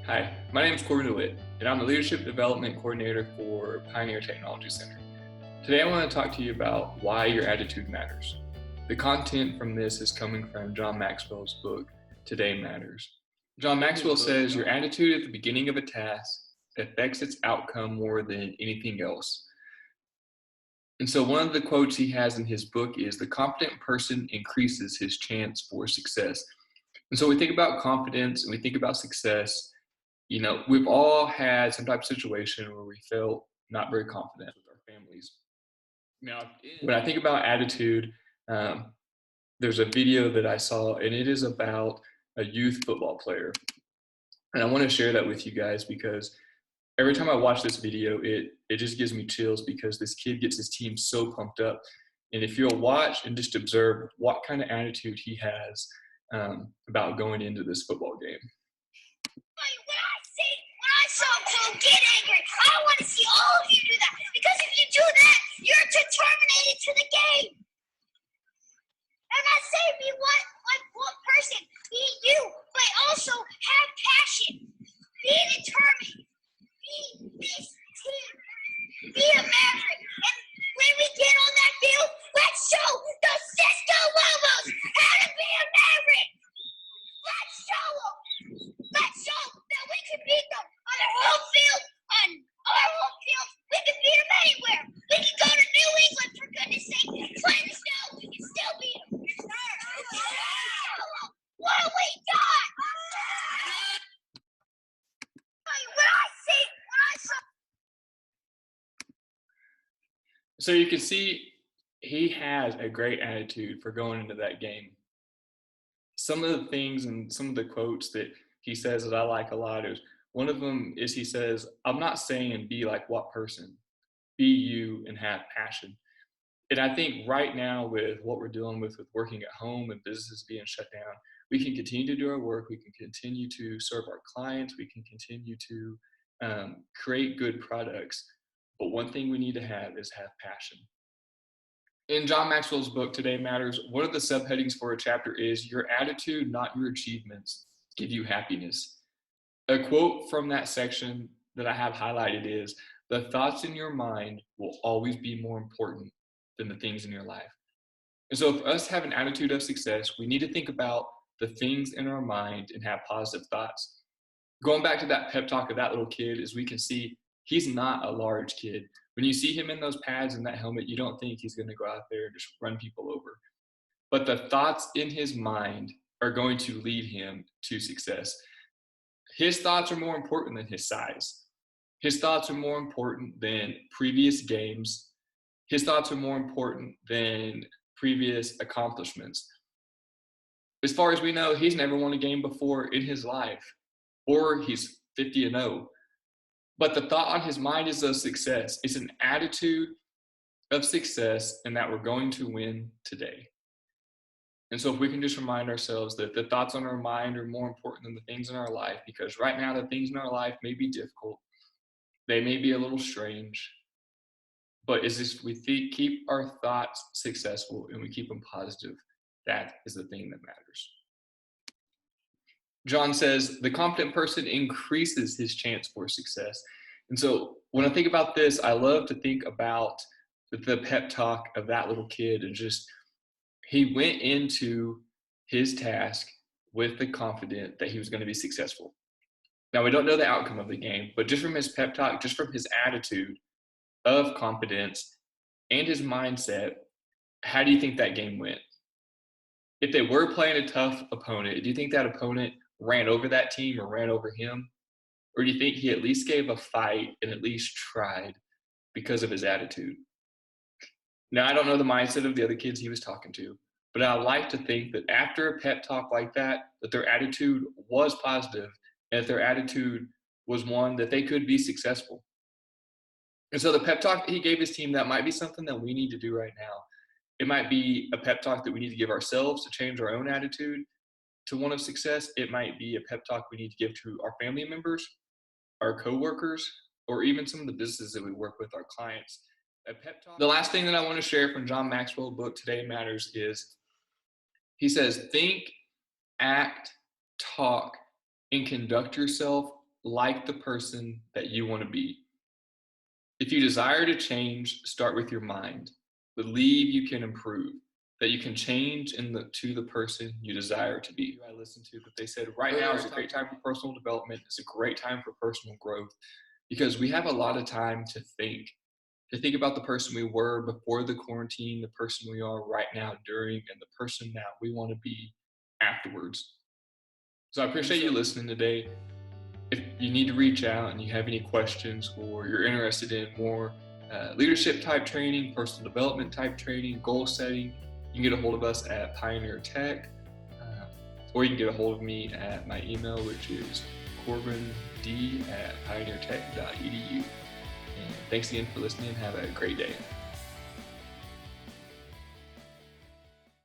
Hi, my name is Corbin Dewitt, and I'm the Leadership Development Coordinator for Pioneer Technology Center. Today I want to talk to you about why your attitude matters. The content from this is coming from John Maxwell's book, Today Matters. John Maxwell says your attitude at the beginning of a task affects its outcome more than anything else. And so one of the quotes he has in his book is, "The confident person increases his chance for success." And so we think about confidence and we think about success. We've all had some type of situation where we felt not very confident with our families. Now, when I think about attitude, um, there's a video that I saw, and it is about a youth football player. And I want to share that with you guys because every time I watch this video, it just gives me chills because this kid gets his team so pumped up. And if you'll watch and just observe what kind of attitude he has about going into this football game. When I saw Cole get angry, I want to see all of you do that. Because if you do that, you're determined to the game. I'm not saying be one person, be you, but also have passion. Be determined. Be this team. Be a maverick. And when we get on that field, let's show the Cisco Lobos how to be a maverick. Let's show them. Let's show that we can beat them on our home field, on our home field. We can beat them anywhere. We can go to New England, for goodness sake, play in the snow. We can still beat them. What have we done? When I saw. So you can see he has a great attitude for going into that game. Some of the things and some of the quotes that he says that I like a lot is, one of them is he says, "I'm not saying be like what person, be you and have passion." And I think right now with what we're dealing with working at home and businesses being shut down, we can continue to do our work. We can continue to serve our clients. We can continue to create good products. But one thing we need to have is have passion. In John Maxwell's book, Today Matters, one of the subheadings for a chapter is, "Your attitude, not your achievements, give you happiness." A quote from that section that I have highlighted is, "The thoughts in your mind will always be more important than the things in your life." And so for us to have an attitude of success, we need to think about the things in our mind and have positive thoughts. Going back to that pep talk of that little kid, as we can see, he's not a large kid. When you see him in those pads and that helmet, you don't think he's going to go out there and just run people over. But the thoughts in his mind are going to lead him to success. His thoughts are more important than his size. His thoughts are more important than previous games. His thoughts are more important than previous accomplishments. As far as we know, he's never won a game before in his life, or he's 50-0. But the thought on his mind is of success. It's an attitude of success and that we're going to win today. And so if we can just remind ourselves that the thoughts on our mind are more important than the things in our life, because right now the things in our life may be difficult. They may be a little strange. But is this, we keep our thoughts successful and we keep them positive. That is the thing that matters. John says, "The confident person increases his chance for success." And so when I think about this, I love to think about the pep talk of that little kid, and just, he went into his task with the confidence that he was going to be successful. Now, we don't know the outcome of the game, but just from his pep talk, just from his attitude of confidence and his mindset, how do you think that game went? If they were playing a tough opponent, do you think that opponent ran over that team or ran over him? Or do you think he at least gave a fight and at least tried because of his attitude? Now, I don't know the mindset of the other kids he was talking to, but I like to think that after a pep talk like that their attitude was positive and that their attitude was one that they could be successful. And so the pep talk that he gave his team, that might be something that we need to do right now. It might be a pep talk that we need to give ourselves to change our own attitude to one of success. It might be a pep talk we need to give to our family members, our coworkers, or even some of the businesses that we work with, our clients. A pep talk. The last thing that I want to share from John Maxwell's book, Today Matters, is he says, think, act, talk, and conduct yourself like the person that you want to be. If you desire to change, start with your mind. Believe you can improve, that you can change to the person you desire to be. I listened to that they said right now is a great time for personal development. It's a great time for personal growth because we have a lot of time to think about the person we were before the quarantine, the person we are right now during, and the person that we want to be afterwards. So I appreciate you listening today. If you need to reach out and you have any questions or you're interested in more leadership type training, personal development type training, goal setting, you can get a hold of us at Pioneer Tech, or you can get a hold of me at my email, which is corbind@pioneertech.edu. And thanks again for listening. Have a great day.